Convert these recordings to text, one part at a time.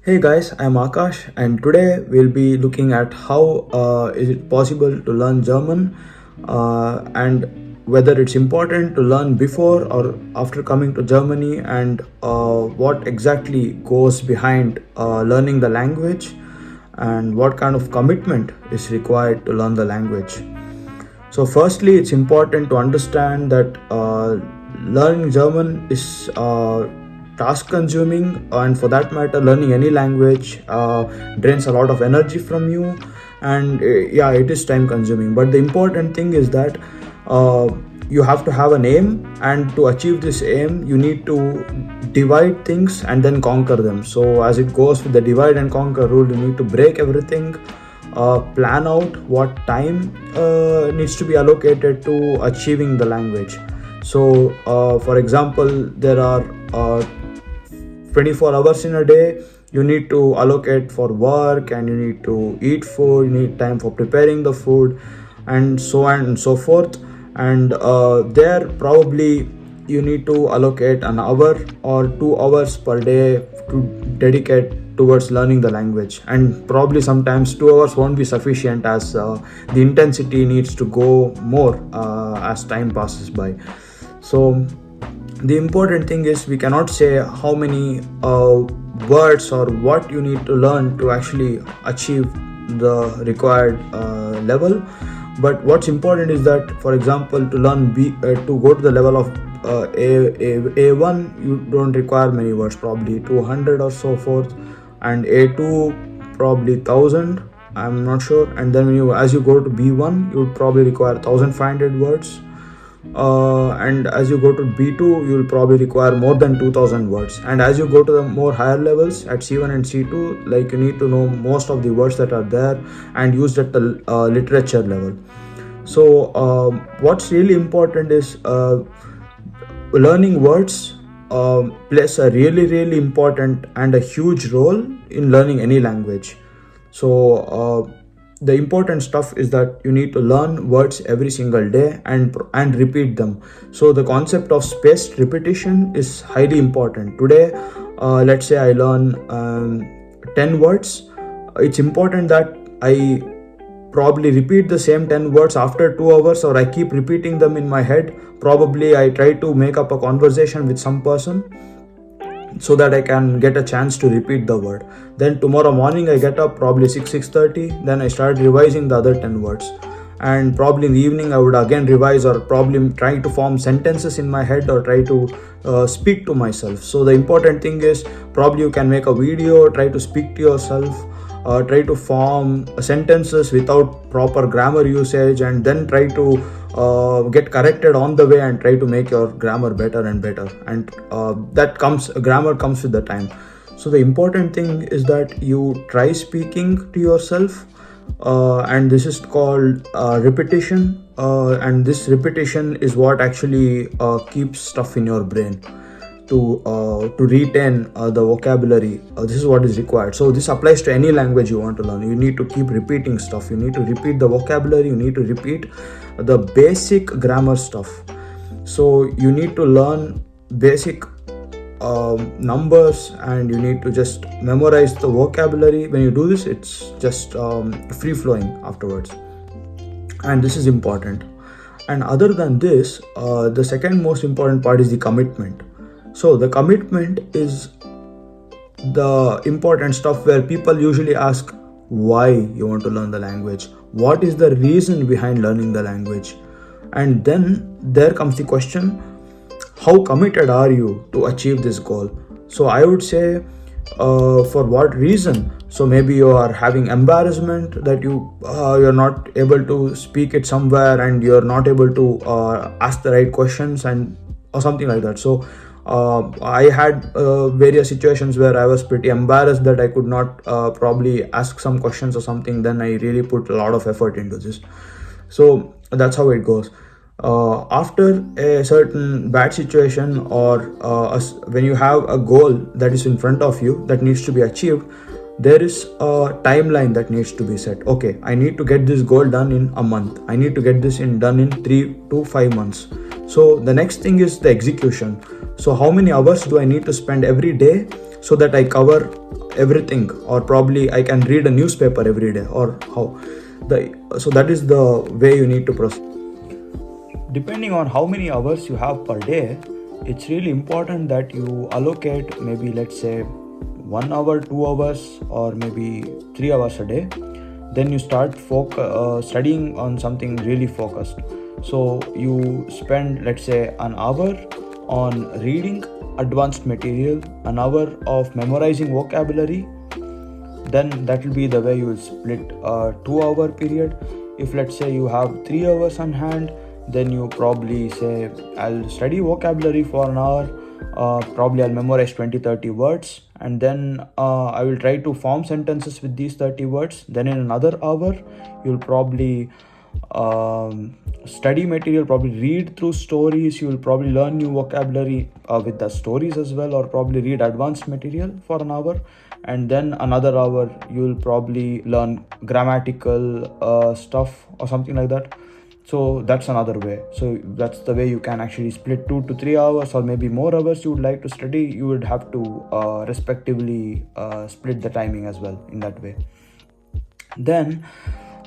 Hey guys, I'm Akash, and today we'll be looking at how is it possible to learn German, and whether it's important to learn before or after coming to Germany, and what exactly goes behind learning the language, and what kind of commitment is required to learn the language. So, firstly, it's important to understand that learning German is task consuming, and for that matter, learning any language drains a lot of energy from you, and yeah, it is time consuming. But the important thing is that you have to have an aim, and to achieve this aim, you need to divide things and then conquer them. So, as it goes with the divide and conquer rule, you need to break everything, plan out what time needs to be allocated to achieving the language. So for example, there are 24 hours in a day. You need to allocate for work, and you need to eat food, you need time for preparing the food, and so on and so forth. And there probably you need to allocate an hour or 2 hours per day to dedicate towards learning the language, and probably sometimes 2 hours won't be sufficient, as the intensity needs to go more as time passes by. So the important thing is, we cannot say how many words or what you need to learn to actually achieve the required level. But what's important is that, for example, to learn to go to the level of A1, you don't require many words, probably 200 or so forth, and A2 probably 1000, I'm not sure. And then as you go to B1, you would probably require 1500 words, and as you go to B2, you will probably require more than 2000 words. And as you go to the more higher levels at C1 and C2, like, you need to know most of the words that are there and used at the literature level. So what's really important is learning words plays a really important and a huge role in learning any language. So the important stuff is that you need to learn words every single day and repeat them. So the concept of spaced repetition is highly important. Today, let's say I learn 10 words. It's important that I probably repeat the same 10 words after 2 hours, or I keep repeating them in my head. Probably I try to make up a conversation with some person so that I can get a chance to repeat the word. Then tomorrow morning I get up probably 6:30, then I start revising the other 10 words. And probably in the evening I would again revise, or probably trying to form sentences in my head, or try to speak to myself. So the important thing is, probably you can make a video, try to speak to yourself, try to form sentences without proper grammar usage, and then try to get corrected on the way, and try to make your grammar better and better. And grammar comes with the time. So the important thing is that you try speaking to yourself, and this is called repetition, and this repetition is what actually keeps stuff in your brain to retain the vocabulary. This is what is required. So this applies to any language you want to learn. You need to keep repeating stuff. You need to repeat the vocabulary. You need to repeat the basic grammar stuff. So you need to learn basic numbers, and you need to just memorize the vocabulary. When you do this, it's just free flowing afterwards, and this is important. And other than this, the second most important part is the commitment. So the commitment is the important stuff, where people usually ask why you want to learn the language, what is the reason behind learning the language. And then there comes the question, how committed are you to achieve this goal? So I would say, for what reason? So maybe you are having embarrassment that you're not able to speak it somewhere, and you're not able to ask the right questions, and or something like that. So I had various situations where I was pretty embarrassed that I could not probably ask some questions or something. Then I really put a lot of effort into this. So that's how it goes. After a certain bad situation, or when you have a goal that is in front of you that needs to be achieved, there is a timeline that needs to be set. Okay, I need to get this goal done in a month. I need to get this done in 3 to 5 months. So the next thing is the execution. So how many hours do I need to spend every day so that I cover everything, or probably I can read a newspaper every day, or how the so that is the way you need to proceed. Depending on how many hours you have per day, it's really important that you allocate, maybe let's say 1 hour, 2 hours, or maybe 3 hours a day. Then you start studying on something really focused. So you spend, let's say, an hour on reading advanced material, an hour of memorizing vocabulary. Then that will be the way you will split a 2 hour period. If let's say you have 3 hours on hand, then you probably say, I'll study vocabulary for an hour. Probably I'll memorize 20-30 words, and then I will try to form sentences with these 30 words. Then in another hour you'll probably study material, probably read through stories. You will probably learn new vocabulary with the stories as well, or probably read advanced material for an hour. And then another hour you will probably learn grammatical stuff or something like that. So that's another way. So that's the way you can actually split 2 to 3 hours, or maybe more hours you would like to study. You would have to respectively split the timing as well in that way. Then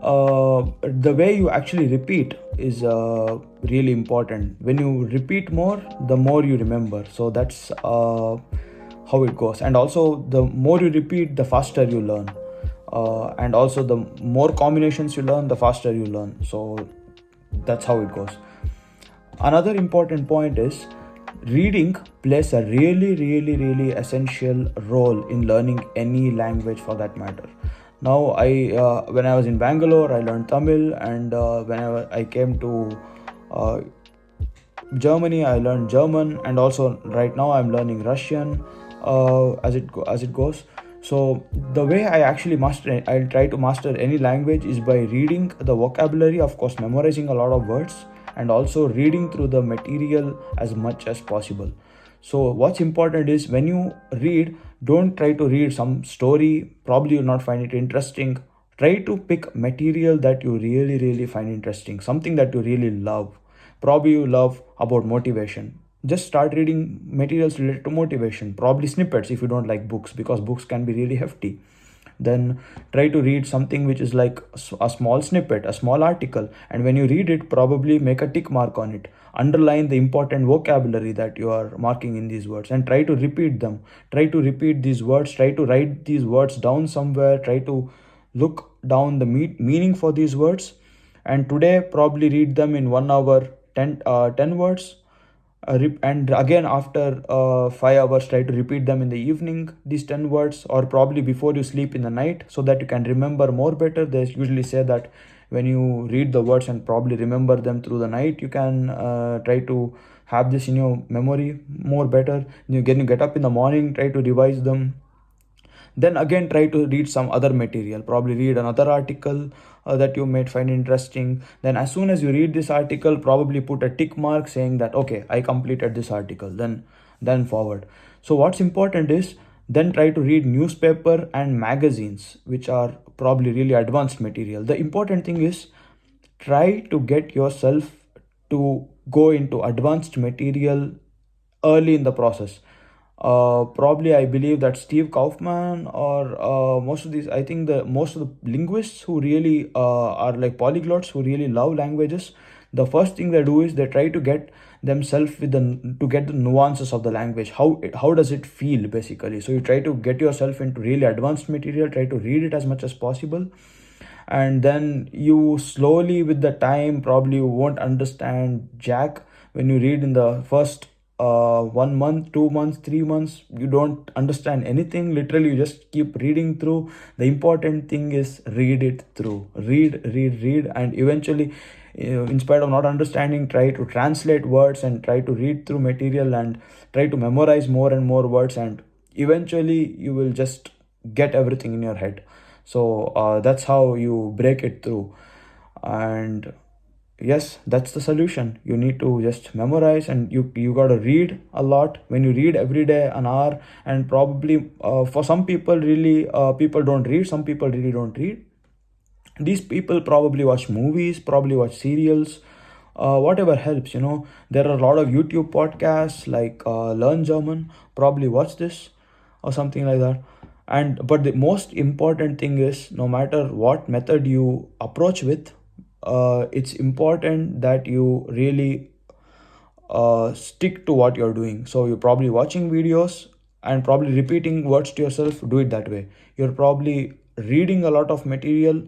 the way you actually repeat is really important. When you repeat more, the more you remember. So that's how it goes. And also, the more you repeat, the faster you learn. And also, the more combinations you learn, the faster you learn. So that's how it goes. Another important point is reading plays a really essential role in learning any language for that matter. Now, when I was in Bangalore, I learned Tamil, and when I came to Germany, I learned German, and also right now I'm learning Russian as it goes. So the way I try to master any language is by reading the vocabulary, of course, memorizing a lot of words, and also reading through the material as much as possible. So what's important is, when you read, don't try to read some story, probably you'll not find it interesting. Try to pick material that you really find interesting, something that you really love. Probably you love about motivation. Just start reading materials related to motivation, probably snippets if you don't like books, because books can be really hefty. Then try to read something which is like a small snippet, a small article, and when you read it, probably make a tick mark on it. Underline the important vocabulary that you are marking in these words, and try to repeat them. Try to repeat these words, try to write these words down somewhere, try to look down the meaning for these words. And today, probably read them in 1 hour, 10 words. And again, after 5 hours, try to repeat them in the evening, these 10 words, or probably before you sleep in the night, so that you can remember more better. They usually say that when you read the words and probably remember them through the night, you can try to have this in your memory more better. You get up in the morning, try to revise them. Then again, try to read some other material, probably read another article that you might find interesting. Then as soon as you read this article, probably put a tick mark saying that, okay, I completed this article. Then forward. So what's important is, then try to read newspaper and magazines, which are probably really advanced material. The important thing is, try to get yourself to go into advanced material early in the process. Probably I believe that Steve Kaufman, or most of these, I think the most of the linguists who really are like polyglots, who really love languages, the first thing they do is they try to get themselves to get the nuances of the language. How does it feel, basically? So you try to get yourself into really advanced material, try to read it as much as possible, and then you slowly, with the time, probably you won't understand jack when you read in the first 1 month, 2 months, 3 months. You don't understand anything, literally. You just keep reading through. The important thing is, read it through. Read, and eventually, in spite of not understanding, try to translate words and try to read through material and try to memorize more and more words, and eventually you will just get everything in your head. So that's how you break it through. And yes, that's the solution. You need to just memorize, and you got to read a lot. When you read every day an hour, and probably for some people, really, people don't read, some people really don't read. These people probably watch movies, probably watch serials, whatever helps. There are a lot of YouTube podcasts like Learn German. Probably watch this. or something like that. And but the most important thing is, no matter what method you approach with, it's important that you really stick to what you're doing. So you're probably watching videos and probably repeating words to yourself, do it that way. You're probably reading a lot of material,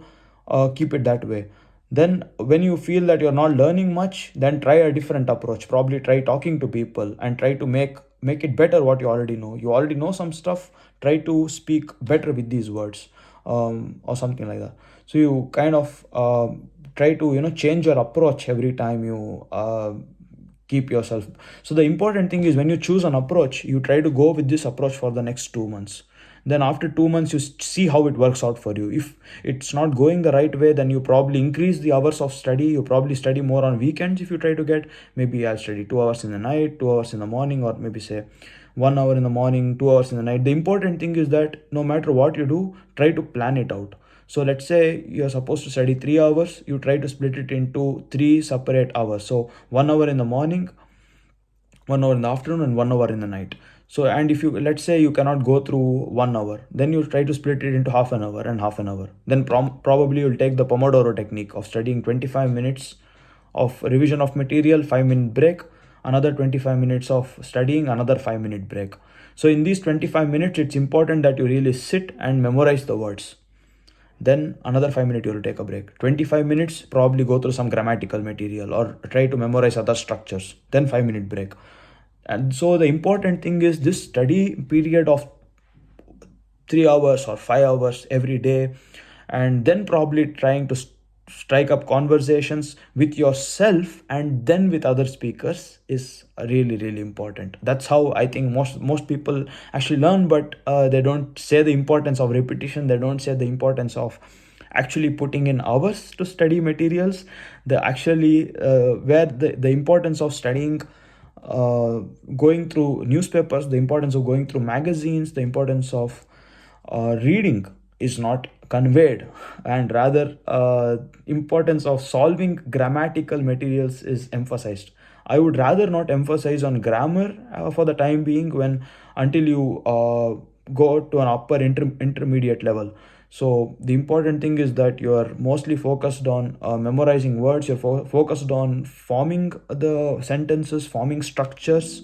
keep it that way. Then when you feel that you're not learning much, then try a different approach. Probably try talking to people and try to make it better what you already know. You already know some stuff, try to speak better with these words, or something like that. So you kind of try to change your approach every time you keep yourself. So the important thing is, when you choose an approach, you try to go with this approach for the next 2 months. Then after 2 months, you see how it works out for you. If it's not going the right way, then you probably increase the hours of study. You probably study more on weekends. If you try to get, maybe I'll study 2 hours in the night, 2 hours in the morning, or maybe say 1 hour in the morning, 2 hours in the night. The important thing is that no matter what you do, try to plan it out. So let's say you're supposed to study 3 hours, you try to split it into three separate hours. So 1 hour in the morning, 1 hour in the afternoon, and 1 hour in the night. So, and if you, let's say you cannot go through 1 hour, then you try to split it into half an hour and half an hour. Then probably you'll take the Pomodoro technique of studying 25 minutes of revision of material, 5-minute break, another 25 minutes of studying, another 5-minute break. So in these 25 minutes, it's important that you really sit and memorize the words. Then another 5 minutes you will take a break. 25 minutes, probably go through some grammatical material or try to memorize other structures. Then 5-minute break. And so the important thing is, this study period of 3 hours or 5 hours every day, and then probably trying to strike up conversations with yourself and then with other speakers is really really important. That's how I think most people actually learn, but they don't say the importance of repetition. They don't say the importance of actually putting in hours to study materials. The actually where the importance of studying, going through newspapers, the importance of going through magazines, the importance of reading is not conveyed, and rather importance of solving grammatical materials is emphasized. I would rather not emphasize on grammar for the time being, when until you go to an upper intermediate level. So the important thing is that you are mostly focused on memorizing words. You're focused on forming the sentences, forming structures,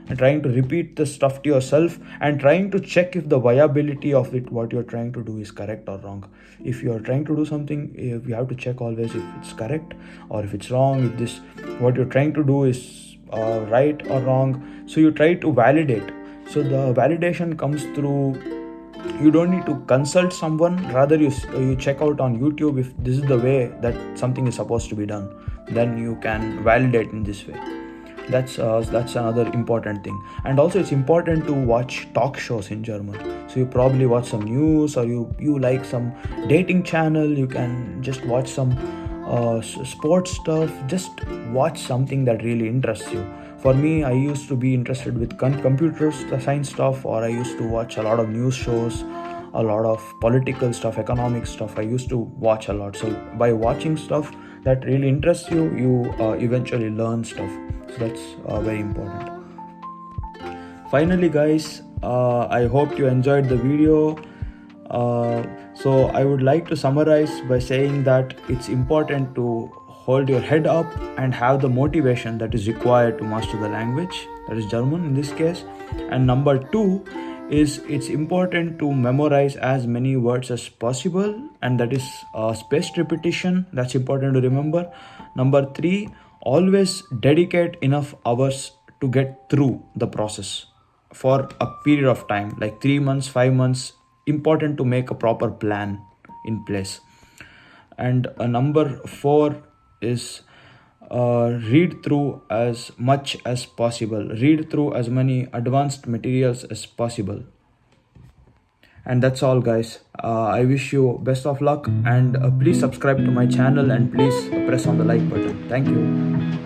and trying to repeat the stuff to yourself, and trying to check if the viability of it, what you're trying to do, is correct or wrong. If you're trying to do something, if you have to check always if it's correct or if it's wrong, if this what you're trying to do is right or wrong. So you try to validate. So the validation comes through, you don't need to consult someone, rather you check out on YouTube if this is the way that something is supposed to be done. Then you can validate in this way. That's another important thing. And also it's important to watch talk shows in German. So you probably watch some news, or you like some dating channel, you can just watch some sports stuff. Just watch something that really interests you. For me, I used to be interested with computer science stuff, or I used to watch a lot of news shows, a lot of political stuff, economic stuff. I used to watch a lot. So by watching stuff that really interests you, you eventually learn stuff. So that's very important. Finally guys, I hope you enjoyed the video. So I would like to summarize by saying that it's important to hold your head up and have the motivation that is required to master the language, that is German in this case. And number 2 is, it's important to memorize as many words as possible, and that is spaced repetition. That's important to remember. Number 3, always dedicate enough hours to get through the process for a period of time, like 3 months, 5 months. Important to make a proper plan in place. And number 4 is read through as much as possible. Read through as many advanced materials as possible. And that's all guys. I wish you best of luck, and please subscribe to my channel, and please press on the like button. Thank you.